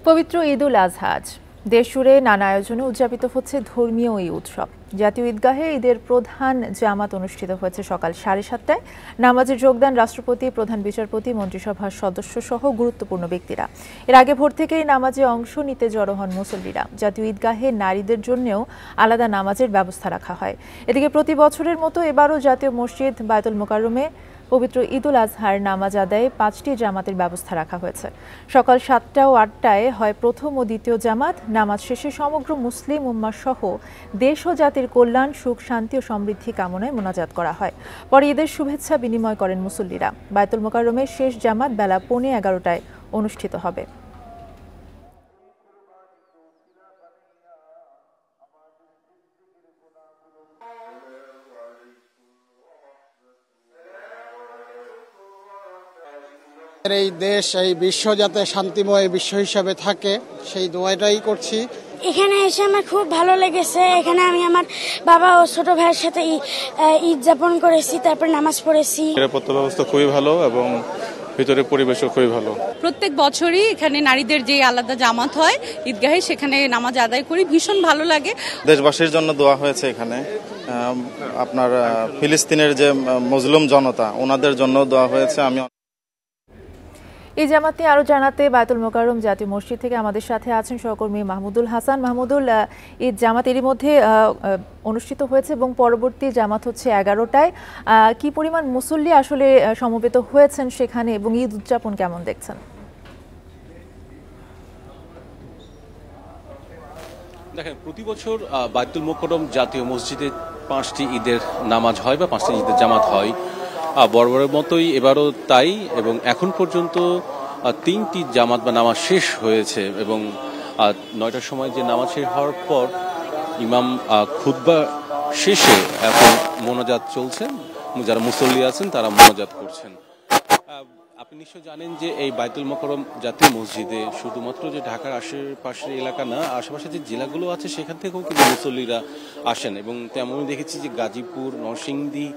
পবিত্র ঈদুল আজহা দেশ জুড়ে নানা আয়োজনে উদযাপিত হচ্ছে ধর্মীয় এই উৎসব। জাতীয় ঈদগাহে ঈদের প্রধান জামাত অনুষ্ঠিত হয়েছে সকাল 7:30টায়। নামাজে যোগদান রাষ্ট্রপতি, প্রধান বিচারপতি, মন্ত্রিসভার সদস্য সহ গুরুত্বপূর্ণ ব্যক্তিরা। এর আগে ভোর থেকেই নামাজে অংশ নিতে জড়ো হন মুসল্লিরা। জাতীয় ঈদগাহে নারীদের জন্যও আলাদা নামাজের ব্যবস্থা রাখা হয়। এদিকে প্রতি বছরের মতো এবারও জাতীয় মসজিদ বায়তুল মোকাররমে পবিত্র ঈদুল আজহার নামাজ আদায়ে 5টি জামাতের ব্যবস্থা রাখা হয়েছে। সকাল 7টা ও 8টায় হয় প্রথম ও দ্বিতীয় জামাত। নামাজ শেষে সমগ্র মুসলিম উম্মাহ সহ দেশ ও জাতির কল্যাণ, সুখ, শান্তি ও সমৃদ্ধি কামনায় মোনাজাত করা হয়। পরে ঈদের শুভেচ্ছা বিনিময় করেন মুসল্লিরা। বায়তুল মোকাররমের শেষ জামাত বেলা 11:15টায় অনুষ্ঠিত হবে। এই দেশ, এই বিশ্ব যাতে শান্তিময় বিশ্ব হিসাবে থাকে সেই দোয়াটাই করছি। এখানে এসে আমার খুব ভালো লেগেছে। এখানে আমি আমার বাবা ও ছোট ভাইয়ের সাথে ঈদ যাপন করেছি, তারপর নামাজ পড়েছি। নিরাপত্তা ব্যবস্থা খুবই ভালো এবং ভিতরে পরিবেশও খুবই ভালো। প্রত্যেক বছরই এখানে নারীদের যে আলাদা জামাত হয় ঈদগাহে, সেখানে নামাজ আদায় করি, ভীষণ ভালো লাগে। দেশবাসীর জন্য দোয়া হয়েছে এখানে। আপনার ফিলিস্তিনের যে মজলুম জনতা, ওনাদের জন্য দোয়া হয়েছে। আমি এই জামাত নিয়ে আরো জানাতে বায়তুল মোকাররম জাতীয় মসজিদ থেকে আমাদের সাথে আছেন সহকর্মী মাহমুদুল হাসান। মাহমুদুল, ঈদ জামাত এরই মধ্যে অনুষ্ঠিত হয়েছে এবং পরবর্তী জামাত হচ্ছে 11টায়। কি পরিমাণ মুসল্লি আসলে সমবেত হয়েছেন সেখানে এবং ঈদ উদযাপন কেমন দেখছেন? দেখেন, প্রতি বছর বায়তুল মোকাররম জাতীয় মসজিদে 5টি ঈদের নামাজ হয় বা 5টি ঈদের জামাত হয়। বরাবরের মতোই এবারও তাই, এবং এখন পর্যন্ত 3টি জামাত বা নামাজ শেষ হয়েছে এবং 9টার সময় যে নামাজ শেষ হওয়ার পর ইমাম খুতবা শেষে এখন মোনাজাত চলছে। যারা মুসল্লি আছেন তারা মোনাজাত করছেন। আপনি নিশ্চয় জানেন যে এই বায়তুল মোকাররম জাতীয় মসজিদে শুধুমাত্র যে ঢাকার আশেপাশের এলাকা না, আশেপাশে যে জেলাগুলো আছে সেখান থেকেও কিন্তু মুসল্লিরা আসেন, এবং তেমনই দেখেছি যে গাজীপুর, নরসিংদী,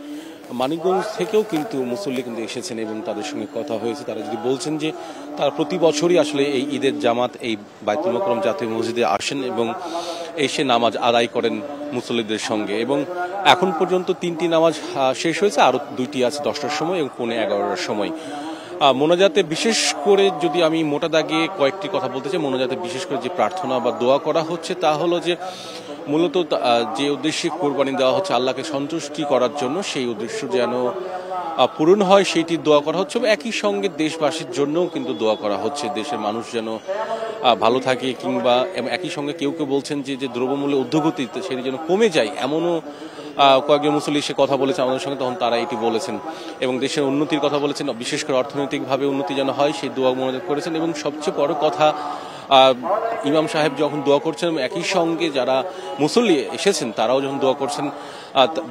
মানিকগঞ্জ থেকেও কিন্তু মুসল্লি কিন্তু এসেছেন এবং তাদের সঙ্গে কথা হয়েছে। তারা যদি বলছেন যে তারা প্রতি বছরই আসলে এই ঈদের জামাত এই বায়তুল মোকাররম জাতীয় মসজিদে আসেন এবং এসে নামাজ আদায় করেন মুসল্লিদের সঙ্গে। এবং এখন পর্যন্ত 3টি নামাজ শেষ হয়েছে, আরও 2টি আছে 10টার সময় এবং 11:15টার সময়। মোনাজাতে বিশেষ করে যদি আমি মোটা দাগে কয়েকটি কথা বলতে চাই, মোনাজাতে বিশেষ করে যে প্রার্থনা বা দোয়া করা হচ্ছে তা হলো যে মূলত যে উদ্দেশ্যে কোরবানি দেওয়া হচ্ছে আল্লাহকে সন্তুষ্টি করার জন্য, সেই উদ্দেশ্য যেন পূরণ হয় সেইটি দোয়া করা হচ্ছে। একই সঙ্গে দেশবাসীর জন্যও কিন্তু দোয়া করা হচ্ছে, দেশের মানুষ যেন ভালো থাকে, কিংবা একই সঙ্গে কেউ কেউ বলছেন যে দ্রব্যমূল্যের ঊর্ধ্বগতি সেটি যেন কমে যায়, এমনও কয়েকজন মুসল্লি এসে কথা বলেছে আমাদের সঙ্গে, তখন তারা এটি বলেছেন এবং দেশের উন্নতির কথা বলেছেন, বিশেষ করে অর্থনৈতিকভাবে উন্নতি যেন হয় সেই দোয়া মনোযোগ করেছেন। এবং সবচেয়ে বড় কথা, ইমাম সাহেব যখন দোয়া করছেন, একই সঙ্গে যারা মুসল্লি এসেছেন তারাও যখন দোয়া করছেন,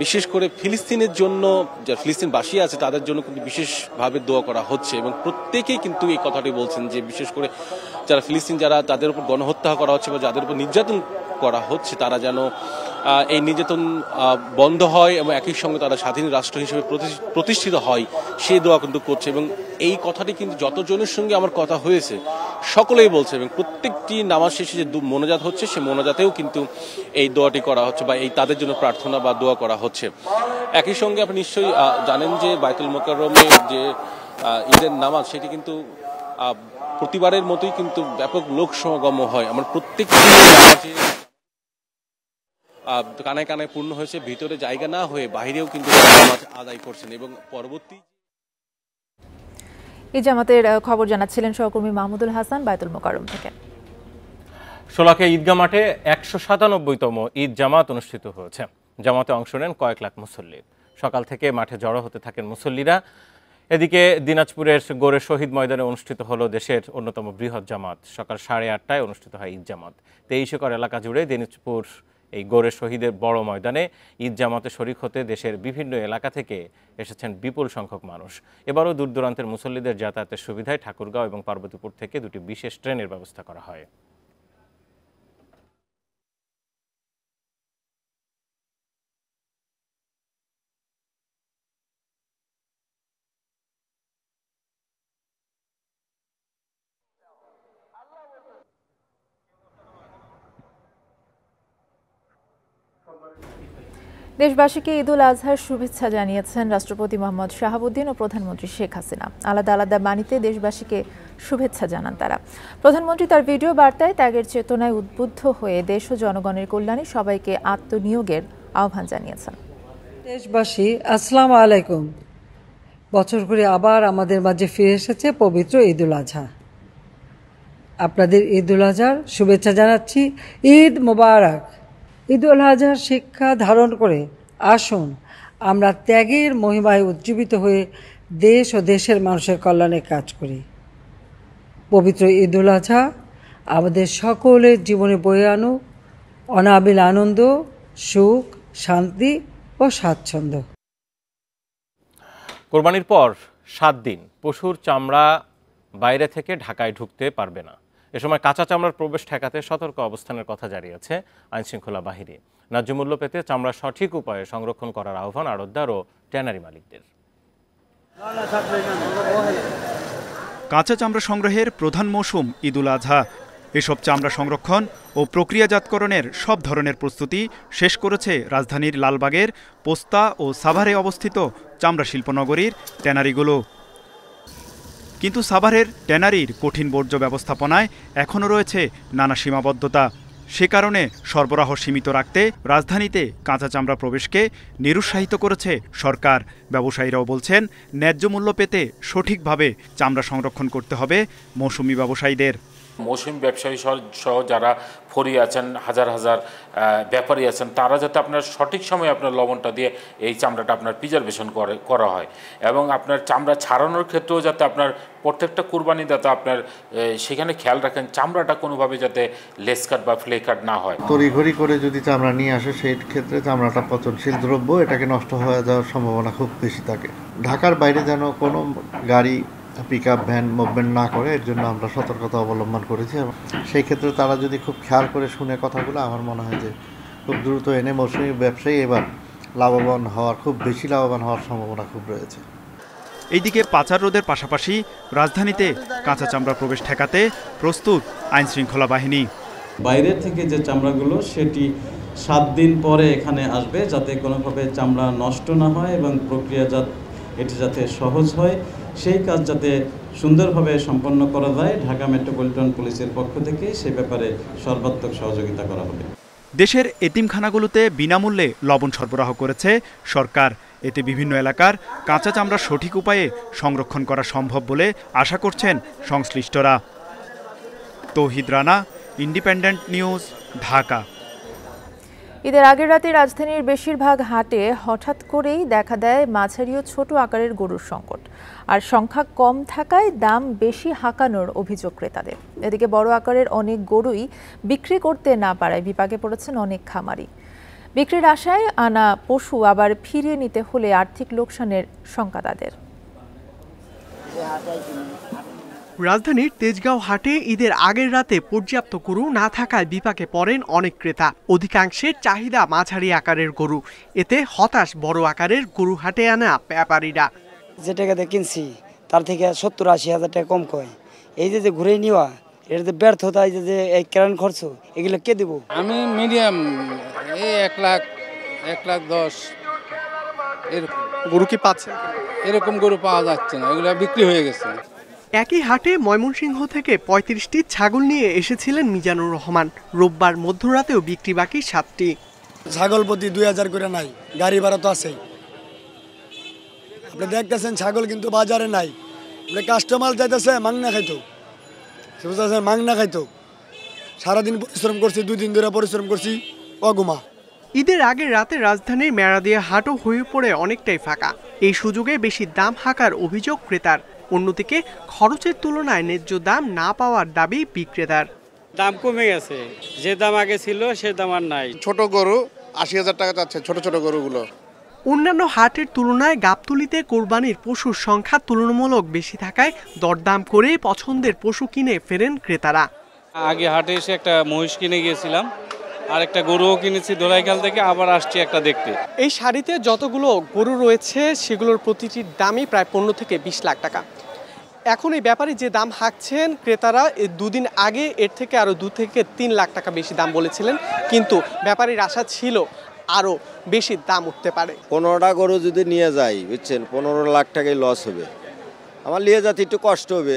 বিশেষ করে ফিলিস্তিনের জন্য, যারা ফিলিস্তিনবাসী আছে তাদের জন্য কিন্তু বিশেষভাবে দোয়া করা হচ্ছে। এবং প্রত্যেকেই কিন্তু এই কথাটি বলছেন যে বিশেষ করে যারা ফিলিস্তিন, যারা তাদের উপর গণহত্যা করা হচ্ছে বা যাদের উপর নির্যাতন করা হচ্ছে, তারা যেন এই নির্যাতন বন্ধ হয় এবং একই সঙ্গে তারা স্বাধীন রাষ্ট্র হিসেবে প্রতিষ্ঠিত হয়, সেই দোয়া কিন্তু করছে। এবং এই কথাটি কিন্তু যতজনের সঙ্গে আমার কথা হয়েছে সকলেই বলছে, এবং প্রত্যেকটি নামাজ শেষে যে মোনাজাত হচ্ছে সে মোনাজাতেও কিন্তু এই দোয়াটি করা হচ্ছে বা এই তাদের জন্য প্রার্থনা বা দোয়া করা হচ্ছে। একই সঙ্গে আপনি নিশ্চয়ই জানেন যে বায়তুল মোকাররমে যে ঈদের নামাজ সেটি কিন্তু প্রতিবারের মতোই কিন্তু ব্যাপক লোক সমাগম হয়। আমার প্রত্যেকটি নামাজে কানায় কানায় পূর্ণ হয়েছে, ভিতরে জায়গা না হয়ে বাইরেও কিন্তু নামাজ আদায় করছেন। এবং পরবর্তী এই জামাতের খবর জানাচ্ছিলেন সহকর্মী মাহমুদুল হাসান বায়তুল মোকাররম থেকে। শোলাকিয়া ঈদগাহ মাঠে 197তম ঈদ জামাত অনুষ্ঠিত হয়েছে। জামাতে অংশ নেন কয়েক লাখ মুসল্লি। সকাল থেকে মাঠে জড়ো হতে থাকেন মুসল্লিরা। এদিকে দিনাজপুরের গোরে শহীদ ময়দানে অনুষ্ঠিত হলো দেশের অন্যতম বৃহৎ জামাত। সকাল 8:30টায় অনুষ্ঠিত হয় ঈদ জামাত। 23 একর এলাকা জুড়ে দিনাজপুর এই গোরে শহীদের বড় ময়দানে ঈদ জামাতে শরিক হতে দেশের বিভিন্ন এলাকা থেকে এসেছেন বিপুল সংখ্যক মানুষ। এবারও দূর দূরান্তের মুসল্লিদের যাতায়াতের সুবিধায় ঠাকুরগাঁও এবং পার্বতীপুর থেকে 2টি বিশেষ ট্রেনের ব্যবস্থা করা হয়। দেশবাসীকে ঈদুল আজহার শুভেচ্ছা জানিয়েছেন রাষ্ট্রপতি মোহাম্মদ শাহাবুদ্দিন ও প্রধানমন্ত্রী শেখ হাসিনা। আলাদা আলাদা বাণীতে দেশবাসীকে শুভেচ্ছা জানান তারা। প্রধানমন্ত্রী তার ভিডিও বার্তায় ত্যাগের চেতনায় উদ্বুদ্ধ হয়ে দেশ ও জনগণের কল্যাণে সবাইকে আত্মনিয়োগের আহ্বান জানিয়েছেন। দেশবাসী, আসসালামু আলাইকুম। বছর ঘুরে আবার আমাদের মাঝে ফিরে এসেছে পবিত্র ঈদুল আজহা। আপনাদের ঈদুল আজহার শুভেচ্ছা জানাচ্ছি। ঈদ মোবারক। ঈদুল আজহার শিক্ষা ধারণ করে আসুন আমরা ত্যাগের মহিমায় উজ্জীবিত হয়ে দেশ ও দেশের মানুষের কল্যাণে কাজ করি। পবিত্র ঈদুল আজহা আমাদের সকলের জীবনে বয়ে আনুক অনাবিল আনন্দ, সুখ, শান্তি ও স্বাচ্ছন্দ্য। কোরবানির পর 7 দিন পশুর চামড়া বাইরে থেকে ঢাকায় ঢুকতে পারবে না। এ সময় কাঁচা চামড়ার প্রবেশ ঠেকাতে সতর্ক অবস্থানের কথা জানিয়েছে আইনশৃঙ্খলা বাহিনী। ন্যায্য মূল্য পেতে চামড়া সঠিক উপায়ে সংরক্ষণ করার আহ্বান আড়তদার ও ট্যানারি মালিকদের। কাঁচা চামড়া সংগ্রহের প্রধান মৌসুম ঈদুল আজহা। এসব চামড়া সংরক্ষণ ও প্রক্রিয়াজাতকরণের সব ধরনের প্রস্তুতি শেষ করেছে রাজধানীর লালবাগের পোস্তা ও সাভারে অবস্থিত চামড়া শিল্পনগরীর ট্যানারিগুলো। কিন্তু সাভারের ট্যানারির কঠিন বর্জ্য ব্যবস্থাপনায় এখনও রয়েছে নানা সীমাবদ্ধতা। সে কারণে সরবরাহ সীমিত রাখতে রাজধানীতে কাঁচা চামড়া প্রবেশকে নিরুৎসাহিত করেছে সরকার। ব্যবসায়ীরাও বলছেন, ন্যায্য মূল্য পেতে সঠিকভাবে চামড়া সংরক্ষণ করতে হবে মৌসুমি ব্যবসায়ীদের। মৌসুমি ব্যবসায়ী সহ যারা ফরি আছেন, হাজার হাজার ব্যাপারী আছেন, তারা যাতে আপনার সঠিক সময়ে আপনার লবণটা দিয়ে এই চামড়াটা আপনার প্রিজারভেশন করা হয় এবং আপনার চামড়া ছাড়ানোর ক্ষেত্রেও যাতে আপনার প্রত্যেকটা কুরবানি যাতে আপনার সেখানে খেয়াল রাখেন চামড়াটা কোনোভাবে যাতে লেস কাট বা ফ্লে কাট না হয়। তড়িঘড়ি করে যদি চামড়া নিয়ে আসে সেই ক্ষেত্রে চামড়াটা পচনশীল দ্রব্য, এটাকে নষ্ট হয়ে যাওয়ার সম্ভাবনা খুব বেশি থাকে। ঢাকার বাইরে যেন কোনো গাড়ি পিক আপ ভ্যান মুভমেন্ট না করে, এর জন্য আমরা সতর্কতা অবলম্বন করেছি এবং সেই ক্ষেত্রে তারা যদি খুব খেয়াল করে শুনে কথাগুলো, আমার মনে হয় যে খুব দ্রুত এনে মৌসুমি ব্যবসায়ী এবার খুব বেশি লাভবান হওয়ার সম্ভাবনা খুব রয়েছে। এইদিকে পাচার রোধের পাশাপাশি রাজধানীতে কাঁচা চামড়া প্রবেশ ঠেকাতে প্রস্তুত আইনশৃঙ্খলা বাহিনী। বাইরের থেকে যে চামড়াগুলো সেটি 7 দিন পরে এখানে আসবে, যাতে কোনোভাবে চামড়া নষ্ট না হয় এবং প্রক্রিয়াজাত এটি যাতে সহজ হয়, সেই কাজ যাতে সুন্দরভাবে সম্পন্ন করা যায় ঢাকা মেট্রোপলিটন পুলিশের পক্ষ থেকে সে ব্যাপারে সর্বাত্মক সহযোগিতা করা হবে। দেশের এতিমখানাগুলোতে বিনামূল্যে লবণ সরবরাহ করেছে সরকার। এতে বিভিন্ন এলাকার কাঁচা চামড়া সঠিক উপায়ে সংরক্ষণ করা সম্ভব বলে আশা করছেন সংশ্লিষ্টরা। তৌহিদ রানা, ইন্ডিপেন্ডেন্ট নিউজ, ঢাকা। ঈদের আগের রাতে রাজধানীর বেশিরভাগ হাটে হঠাৎ করেই দেখা দেয় মাঝারি ও ছোট আকারের গরুর সংকট, আর সংখ্যা কম থাকায় দাম বেশি হাঁকানোর অভিযোগ ক্রেতাদের। এদিকে বড় আকারের অনেক গরুই বিক্রি করতে না পারায় বিপাকে পড়েছেন অনেক খামারি। বিক্রির আশায় আনা পশু আবার ফিরিয়ে নিতে হলে আর্থিক লোকসানের শঙ্কা তাদের। রাজধানীর তেজগাঁও হাটে ঈদের আগের রাতে পর্যাপ্ত গরু না থাকায় বিপাকে পড়েন অনেক ক্রেতা। অধিকাংশের চাহিদা মাঝারি আকারের গরু, এতে হতাশ বড় আকারের গরু হাটে আনা ব্যাপারীরা। যে টাকাতে কিনছি তার থেকে 70-80 হাজার টাকা কম কয়। এই যে ঘুরে নেওয়া, এর যে ব্যর্থতা, এই কেরান খরচ, এগুলো কে দেবো? আমি মিডিয়াম এই 1,10,000 এর গরু কি পাচ্ছেন? এরকম গরু পাওয়া যাচ্ছে না, এগুলো বিক্রি হয়ে গেছে। একই হাটে ময়মনসিংহ থেকে 35টি ছাগল নিয়ে এসেছিলেন মিজানুর রহমান। রোববার মধ্যরাতেও বিক্রি বাকি 7টি। ছাগল প্রতি 2000 করে নাই, গাড়ি ভাড়া তো আছেই। আপনি দেখতেছেন ছাগল কিন্তু বাজারে নাই। কাস্টমার চাইতেছে মাংনা খাইতো, মাংনা খাইতো। সারাদিন পরিশ্রম করছি, 2 দিন ধরে পরিশ্রম করছি অগুমা। ঈদের আগের রাতে রাজধানীর মেরাদিয়া হাটও হয়ে পড়ে অনেকটাই ফাঁকা। এই সুযোগে বেশি দাম হাঁকার অভিযোগ ক্রেতার। অন্যদিকে খরচের তুলনায় ন্যায্য দাম না পাওয়ার দাবি বিক্রেতার। দাম কমে গেছে, যে দাম আগে ছিল সে দাম আর নাই। ছোট গরু 80,000 টাকা যাচ্ছে, ছোট ছোট গরুগুলো। অন্যান্য হাটের তুলনায় গাবতলীতে কোরবানির পশুর সংখ্যা তুলনামূলক বেশি থাকায় দরদাম করে পছন্দের পশু কিনে ফেরেন ক্রেতারা। আগে হাটে এসে একটা মহিষ কিনে গিয়েছিলাম, আর একটা গরুও কিনেছি দোলাইখাল থেকে, আবার আসছি একটা দেখতে। এই শাড়িতে যতগুলো গরু রয়েছে সেগুলোর প্রতিটির দামই প্রায় 15 থেকে 20 লাখ টাকা। এখন এই ব্যাপারে যে দাম হাঁকছেন ক্রেতারা, 2 দিন আগে এর থেকে আরও 2 থেকে 3 লাখ টাকা বেশি দাম বলেছিলেন, কিন্তু ব্যাপারীর আশা ছিল আরও বেশি দাম উঠতে পারে। 15টা গরু যদি নিয়ে যাই বুঝছেন 15 লাখ টাকাই লস হবে, আমার নিয়ে যেতে একটু কষ্ট হবে,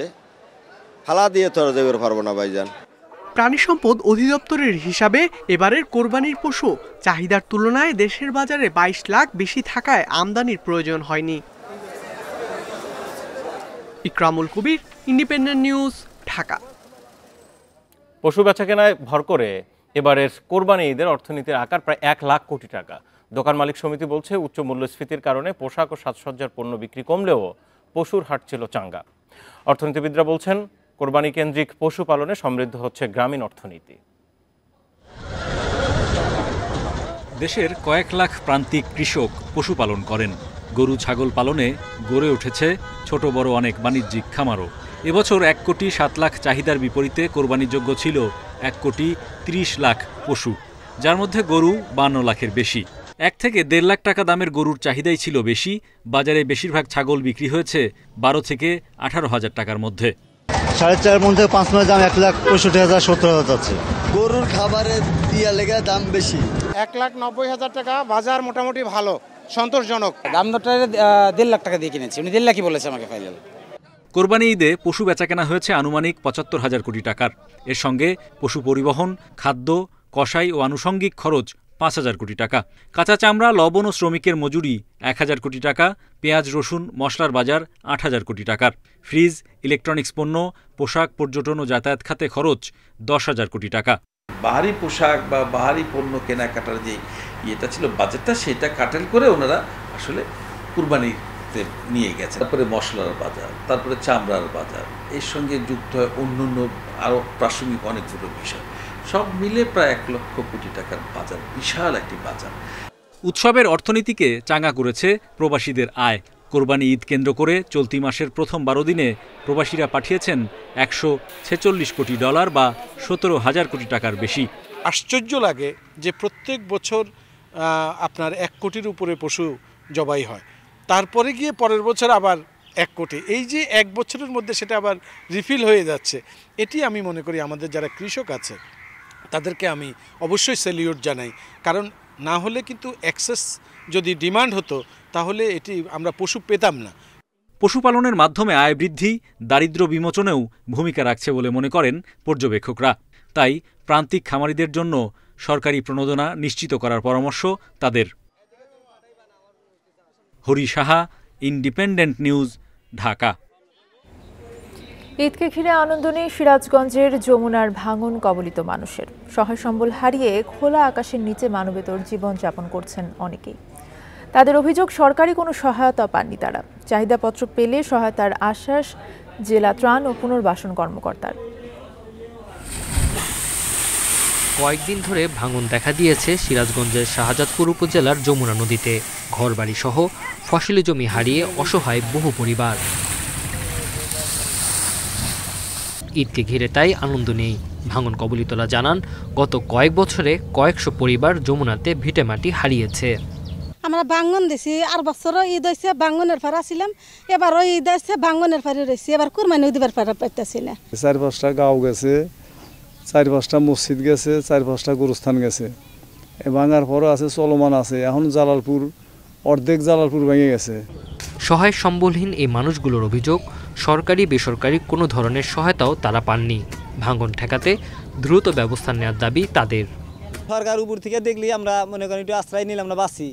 ফালা দিয়ে তো যাবে পারবো না ভাইজান। প্রাণী সম্পদ অধিদপ্তরের হিসাবে এবারের কোরবানির পশু চাহিদার তুলনায় দেশের বাজারে 22 লাখ বেশি থাকায় আমদানির প্রয়োজন হয়নি। ইকরামুল কবির, ইন্ডিপেন্ডেন্ট নিউজ, ঢাকা। পশু বেচাকেনায় ভর করে এবারের কোরবানি ঈদের অর্থনীতির আকার প্রায় 1 লাখ কোটি টাকা। দোকান মালিক সমিতি বলছে উচ্চ মূল্যস্ফীতির কারণে পোশাক ও সাজসজ্জার পণ্য বিক্রি কমলেও পশুর হাট ছিল চাঙ্গা। অর্থনীতিবিদরা বলছেন কোরবানি কেন্দ্রিক পশুপালনে সমৃদ্ধ হচ্ছে গ্রামীণ অর্থনীতি। দেশের কয়েক লাখ প্রান্তিক কৃষক পশুপালন করেন। গরু ছাগল পালনে গড়ে উঠেছে ছোট বড় অনেক বাণিজ্যিক খামারও। এবছর 1 কোটি 7 লাখ চাহিদার বিপরীতে কোরবানিযোগ্য ছিল 1 কোটি 30 লাখ পশু, যার মধ্যে গরু 52 লাখের বেশি। 1 থেকে 1.5 লাখ টাকা দামের গরুর চাহিদাই ছিল বেশি। বাজারে বেশিরভাগ ছাগল বিক্রি হয়েছে 12 থেকে 18 হাজার টাকার মধ্যে। 4.5 মন থেকে 5 মনের দাম 1,65,000 যাচ্ছে। গরুর খাবারের দিয়া লেগে দাম বেশি। 1,90,000 টাকা। বাজার মোটামুটি ভালো, সন্তোষজনক। দাম দরটা 1.5 লাখ টাকা দিয়ে কিনেছি, উনি 1.5 লাখই বলেছে আমাকে ফাইনাল। কোরবানি ঈদে পশু বেচাকেনা হয়েছে আনুমানিক 75,000 কোটি টাকার। এর সঙ্গে পশু পরিবহন, খাদ্য, কসাই ও আনুষঙ্গিক খরচ 5,000 কোটি টাকা। কাঁচা চামড়া, লবণ ও শ্রমিকের মজুরি 1,000 কোটি টাকা। পেঁয়াজ, রসুন, মশলার বাজার 8,000 কোটি টাকার। ফ্রিজ, ইলেকট্রনিক্স পণ্য, পোশাক, পর্যটন ও যাতায়াত খাতে খরচ 10,000 কোটি টাকা। বাহারি পোশাক বা বাহারি পণ্য কেনাকাটার যে ইয়েটা ছিল বাজেটটা, সেটা কাটেল করে ওনারা আসলে কুরবানিতে নিয়ে গেছে। তারপরে মশলার বাজার, তারপরে চামড়ার বাজার, এর সঙ্গে যুক্ত হয় অন্যান্য আরও প্রাসঙ্গিক অনেকগুলো বিষয়, সব মিলে প্রায় 1 লক্ষ কোটি টাকার বাজার, বিশাল একটি বাজার। উৎসবের অর্থনীতিকে চাঙ্গা করেছে প্রবাসীদের আয়। কোরবানি ঈদ কেন্দ্র করে চলতি মাসের প্রথম 12 দিনে প্রবাসীরা পাঠিয়েছেন $146 কোটি বা 17,000 কোটি টাকার বেশি। আশ্চর্য লাগে যে প্রত্যেক বছর আপনার 1 কোটির উপরে পশু জবাই হয়, তারপরে গিয়ে পরের বছর আবার 1 কোটি। এই যে 1 বছরের মধ্যে সেটা আবার রিফিল হয়ে যাচ্ছে, এটি আমি মনে করি আমাদের যারা কৃষক আছে তাদেরকে আমি অবশ্যই স্যালিউট জানাই। কারণ না হলে কিন্তু এক্সেস যদি ডিমান্ড হতো তাহলে এটি আমরা পশু পেতাম না। পশুপালনের মাধ্যমে আয় বৃদ্ধি, দারিদ্র্য বিমোচনেও ভূমিকা রাখছে বলে মনে করেন পর্যবেক্ষকরা। তাই প্রান্তিক খামারিদের জন্য সরকারি প্রণোদনা নিশ্চিত করার পরামর্শ তাদের। Hari Saha, independent news, Dhaka. ঈদকে ঘিরে আনন্দ নেই সিরাজগঞ্জের যমুনার ভাঙন কবলিত মানুষের। সহায় সম্বল হারিয়ে খোলা আকাশের নিচে মানবেতর জীবনযাপন করছেন অনেকেই। তাদের অভিযোগ সরকারি কোনো সহায়তা পাননি তারা। চাহিদাপত্র পেলে সহায়তার আশ্বাস জেলা ত্রাণ ও পুনর্বাসন কর্মকর্তার। কয়েকদিন ধরে ভাঙন দেখা দিয়েছে সিরাজগঞ্জের শাহজাদপুর উপজেলার যমুনা নদীতে। ঘরবাড়ি সহ ফসলি জমি হারিয়ে অসহায় বহু পরিবার। ঈদকে ঘিরে তাই আনন্দ নেই। ভাঙন কবলিতরা জানান, গত কয়েক বছরে কয়েকশো পরিবার যমুনাতে ভিটেমাটি হারিয়েছে। আমরা ভাঙন দিছি, আর বছরও ঈদ হয়েছে ভাঙনের ফারা ছিলাম, এবারও ঈদ আসছে ভাঙনের ফারে রয়েছে, এবার কুরবানি দিবার ফারা পাইতেছি না। 4-5টা গাঁও গেছে, 4-5টা মসজিদ গেছে, 4-5টা গোরস্থান গেছে। এ ভাঙার পরও আছে, চলমান আছে। এখন জালালপুর, অর্ধেক জালালপুর ভেঙে গেছে। সহায় সম্বলহীন এই মানুষগুলোর অভিযোগ, সরকারি বেসরকারি কোনো ধরনের সহায়তাও তারা পাননি। ভাঙন ঠেকাতে দ্রুত ব্যবস্থা নেওয়ার দাবি তাদের। সরকার উপর থেকে দেখলি আমরা মনে করি একটু আশ্রয় নিলাম না, বাঁচি।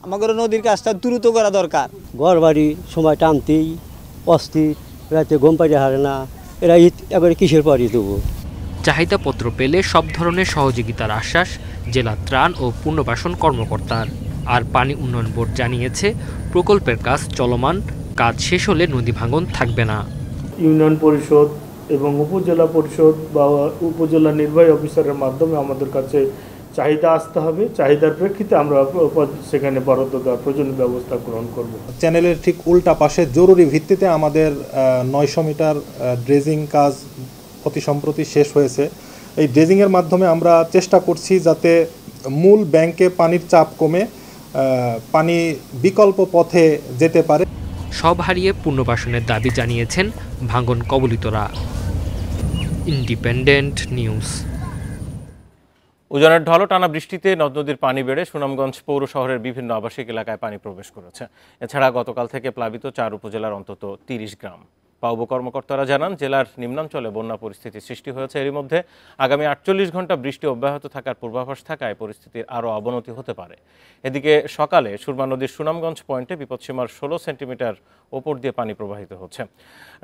আমাদের নদীর কাজটা দ্রুত করা দরকার। ঘর বাড়ি সময় টানতেই অস্থির, রাতে ঘুম পাইতে হারে না। এরা ঈদ এবারে কিসের পরই দেবো। চাহিদাপত্র পেলে সব ধরনের সহযোগিতার আশ্বাস জেলা ত্রাণ ও পুনর্বাসন কর্মকর্তার। আর পানি উন্নয়ন বোর্ড জানিয়েছে, প্রকল্পের কাজ চলমান, কাজ শেষ হলে নদী ভাঙন থাকবে না। ইউনিয়ন পরিষদ এবং উপজেলা পরিষদ বা উপজেলা নির্বাহী অফিসারের মাধ্যমে আমাদের কাছে চাহিদা আসতে হবে। চাহিদার প্রেক্ষিতে আমরা সেখানে বরাদ্দ দেওয়ার প্রয়োজনীয় ব্যবস্থা গ্রহণ করব। চ্যানেলের ঠিক উল্টা পাশে জরুরি ভিত্তিতে আমাদের 900 মিটার ড্রেজিং কাজ অতি সম্প্রতি শেষ হয়েছে। এই ড্রেজিংয়ের মাধ্যমে আমরা চেষ্টা করছি যাতে মূল ব্যাংকে পানির চাপ কমে পানি বিকল্প পথে যেতে পারে। সব হারিয়ে পুনর্বাসনের দাবি জানিয়েছেন ভাঙন কবলিতরা। Independent news. উজানের ঢল টানা বৃষ্টিতে নদ নদীর পানি বেড়ে সুনামগঞ্জ পৌর শহরের বিভিন্ন আবাসিক এলাকায় পানি প্রবেশ করেছে। এছাড়া গতকাল থেকে প্লাবিত 4 উপজেলার অন্তত 30 গ্রাম। পাউবো কর্মকর্তারা জানান, জেলার নিম্নাঞ্চলে বন্যা পরিস্থিতির সৃষ্টি হয়েছে। এরই মধ্যে আগামী 48 ঘন্টা বৃষ্টি অব্যাহত থাকার পূর্বাভাস থাকায় পরিস্থিতির আরও অবনতি হতে পারে। এদিকে সকালে সুরমা নদীর সুনামগঞ্জ পয়েন্টে বিপদসীমার 16 সেন্টিমিটার ওপর দিয়ে পানি প্রবাহিত হচ্ছে।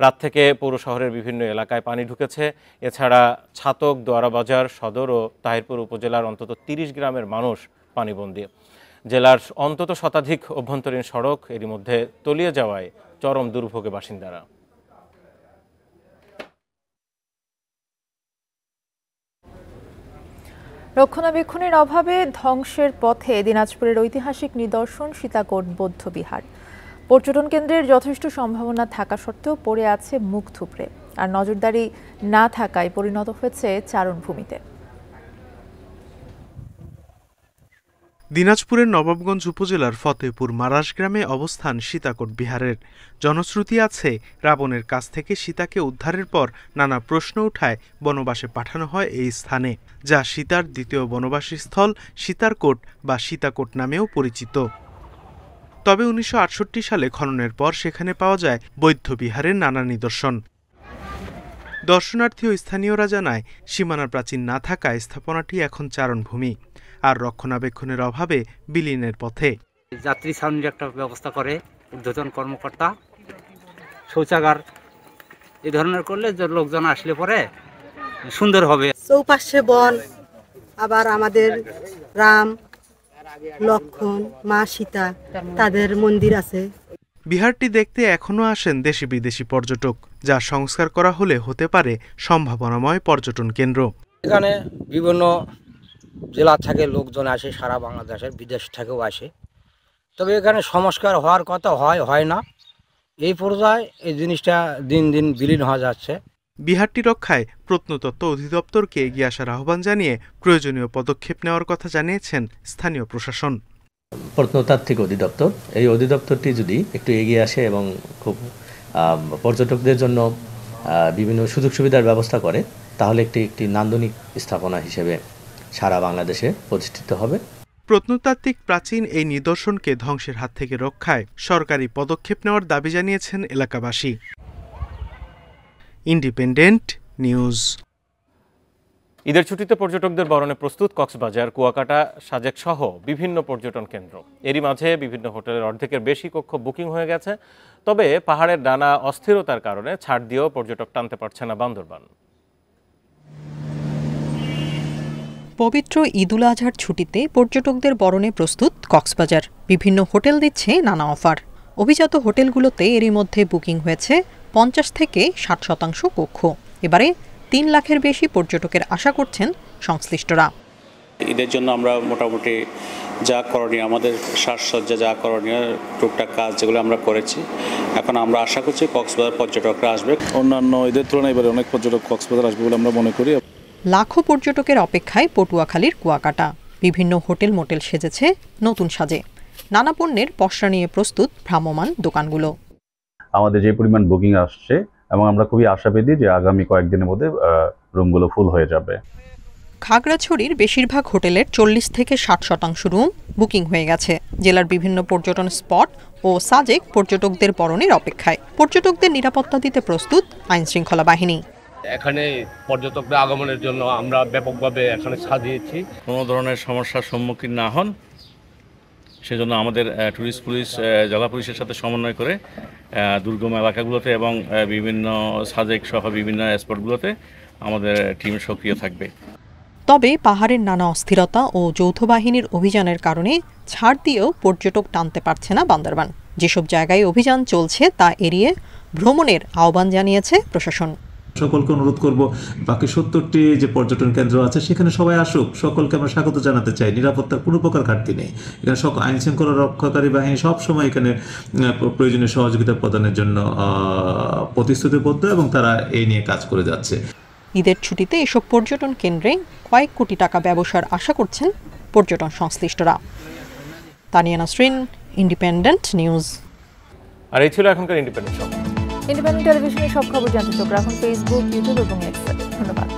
রাত থেকে পৌর শহরের বিভিন্ন এলাকায় পানি ঢুকেছে। এছাড়া ছাতক, দোয়ারাবাজার, সদর ও তাহিরপুর উপজেলার অন্তত 30 গ্রামের মানুষ পানিবন্দী। জেলার অন্তত শতাধিক অভ্যন্তরীণ সড়ক এরই মধ্যে তলিয়ে যাওয়ায় চরম দুর্ভোগে বাসিন্দারা। রক্ষণাবেক্ষণের অভাবে ধ্বংসের পথে দিনাজপুরের ঐতিহাসিক নিদর্শন সীতাকোট বৌদ্ধবিহার। পর্যটন কেন্দ্রের যথেষ্ট সম্ভাবনা থাকা সত্ত্বেও পড়ে আছে মুখ থুবড়ে, আর নজরদারি না থাকায় পরিণত হয়েছে চারণভূমিতে। দিনাজপুরের নবাবগঞ্জ উপজেলার ফতেপুর মারাশ গ্রামে অবস্থান সীতাকোট বিহারের। জনশ্রুতি আছে, রাবণের কাছ থেকে সীতাকে উদ্ধারের পর নানা প্রশ্ন উঠায় বনবাসে পাঠানো হয় এই স্থানে, যা সীতার দ্বিতীয় বনবাসী স্থল সীতারকোট বা সীতাকোট নামেও পরিচিত। তবে 1968 সালে খননের পর সেখানে পাওয়া যায় বৌদ্ধ বিহারের নানা নিদর্শন। দর্শনার্থী ও স্থানীয়রা জানায়, সীমানা প্রাচীর না থাকায় স্থাপনাটি এখন চারণভূমি, আর রক্ষণাবেক্ষণের অভাবে বিলীনের পথে। যাত্রী ছাউনির একটা ব্যবস্থা করে ঊর্ধ্বতন কর্মকর্তা, শৌচাগার এই ধরনের করলে যে লোকজন আসলে পরে সুন্দর হবে। চৌপাশে বন, আবার আমাদের রাম, লক্ষ্মণ, মা সীতা তাদের মন্দির আছে। বিহারটি দেখতে এখনো আসেন দেশি বিদেশি পর্যটক, যা সংস্কার করা হলে হতে পারে সম্ভাবনাময় পর্যটন কেন্দ্র। এখানে বিভিন্ন জেলা থেকে লোকজন আসে, সারা বাংলাদেশের বিদেশ থেকেও আসে। তবে এখানে সংস্কার হওয়ার কথা হয় না। এই পর্যায়ে এই জিনিসটা দিন দিন বিলীন হয়ে যাচ্ছে। বিহারটি রক্ষায় প্রত্নতত্ত্ব অধিদপ্তরকে এগিয়ে আসার আহ্বান জানিয়ে প্রয়োজনীয় পদক্ষেপ নেওয়ার কথা জানিয়েছেন স্থানীয় প্রশাসন। প্রত্নতাত্ত্বিক অধিদপ্তর, এই অধিদপ্তরটি যদি একটু এগিয়ে আসে এবং খুব পর্যটকদের জন্য বিভিন্ন সুযোগ সুবিধার ব্যবস্থা করে, তাহলে একটি নান্দনিক স্থাপনা হিসেবে সারা বাংলাদেশে প্রতিষ্ঠিত হবে। প্রত্নতাত্ত্বিক প্রাচীন এই নিদর্শনকে ধ্বংসের হাত থেকে রক্ষায় সরকারি পদক্ষেপ নেওয়ার দাবি জানিয়েছেন এলাকাবাসী। Independent news. ঈদের ছুটিতে পর্যটকদের বরণে প্রস্তুত কক্সবাজার, কুয়াকাটা, সাজেক সহ বিভিন্ন পর্যটন কেন্দ্র। এরই মাঝে বিভিন্ন হোটেলের অর্ধেকের বেশি কক্ষ বুকিং হয়ে গেছে। তবে পাহাড়ের নানা অস্থিরতার কারণে ছাড় দিয়েও পর্যটক টানতে পারছে না বান্দরবান। পবিত্র ঈদুল আজহার ছুটিতে পর্যটকদের বরণে প্রস্তুত কক্সবাজার। বিভিন্ন হোটেল দিচ্ছে নানা অফার। অভিজাত হোটেলগুলোতে এরই মধ্যে বুকিং হয়েছে 50 থেকে 60% কক্ষ। এবারে 3 লাখের বেশি পর্যটকের আশা করছেন সংশ্লিষ্টরা। ঈদের জন্য আমরা মোটামুটি যা করণীয়, আমাদের সাজসজ্জা যা করণীয় টুকটাক কাজ যেগুলো আমরা করেছি, এখন আমরা আশা করছি কক্সবাজার পর্যটকরা আসবে। অন্যান্য ঈদের তুলনায় এবারে অনেক পর্যটক কক্সবাজার আসবে বলে আমরা মনে করি। লাখো পর্যটকের অপেক্ষায় পটুয়াখালীর কুয়াকাটা। বিভিন্ন হোটেল মোটেল সেজেছে নতুন সাজে। নানা পণ্যের পসরা নিয়ে প্রস্তুত ভ্রাম্যমাণ দোকানগুলো। আমাদের যে পরিমাণ বুকিং আসছে এবং আমরা খুবই আশাবাদী যে আগামী কয়েকদিনের মধ্যে রুমগুলো ফুল হয়ে যাবে। খাগড়াছড়ির বেশিরভাগ হোটেলের 40 থেকে 60% রুম বুকিং হয়ে গেছে। জেলার বিভিন্ন পর্যটন স্পট ও সাজেক পর্যটকদের বরণের অপেক্ষায়। পর্যটকদের নিরাপত্তা দিতে প্রস্তুত আইনশৃঙ্খলা বাহিনী। এখানে পর্যটকদের আগমনের জন্য আমরা ব্যাপকভাবে এখানে সাজিয়েছি। কোনো ধরনের সমস্যার সম্মুখীন না হন সেজন্য আমাদের ট্যুরিস্ট পুলিশ, জেলা পুলিশের সাথে সমন্বয় করে দুর্গম এলাকাগুলোতে এবং বিভিন্ন সাজেক সহ বিভিন্ন স্পটগুলোতে আমাদের টিম সক্রিয় থাকবে। তবে পাহাড়ের নানা অস্থিরতা ও যৌথ বাহিনীর অভিযানের কারণে ছাড় দিয়েও পর্যটক টানতে পারছে না বান্দরবান। যেসব জায়গায় অভিযান চলছে তা এড়িয়ে ভ্রমণের আহ্বান জানিয়েছে প্রশাসন। সকলকে অনুরোধ করব, বাকি 70টি যে পর্যটন কেন্দ্র আছে সেখানে সবাই আসুক। সকলকে আমরা স্বাগত জানাতে চাই। নিরাপত্তার কোনো প্রকার ঘাটতি নেই। এখানে আইন শৃঙ্খলা রক্ষাকারী বাহিনী সবসময় এখানে প্রয়োজনীয় সহযোগিতা প্রদানের জন্য প্রতিশ্রুতিবদ্ধ এবং তারা এই নিয়ে কাজ করে যাচ্ছে। ঈদের ছুটিতে এসব পর্যটন কেন্দ্রে কয়েক কোটি টাকা ব্যবসার আশা করছেন পর্যটন সংশ্লিষ্টরা। Tania Nasrin, Independent News. আর এই ছিল এখনকার ইন্ডিপেন্ডেন্ট সংবাদ। ইন্ডিপেন্ডেন্ট টেলিভিশনের সব খবর জানতে চোখ রাখুন ফেসবুক, ইউটিউব এবং এক্সে। ধন্যবাদ।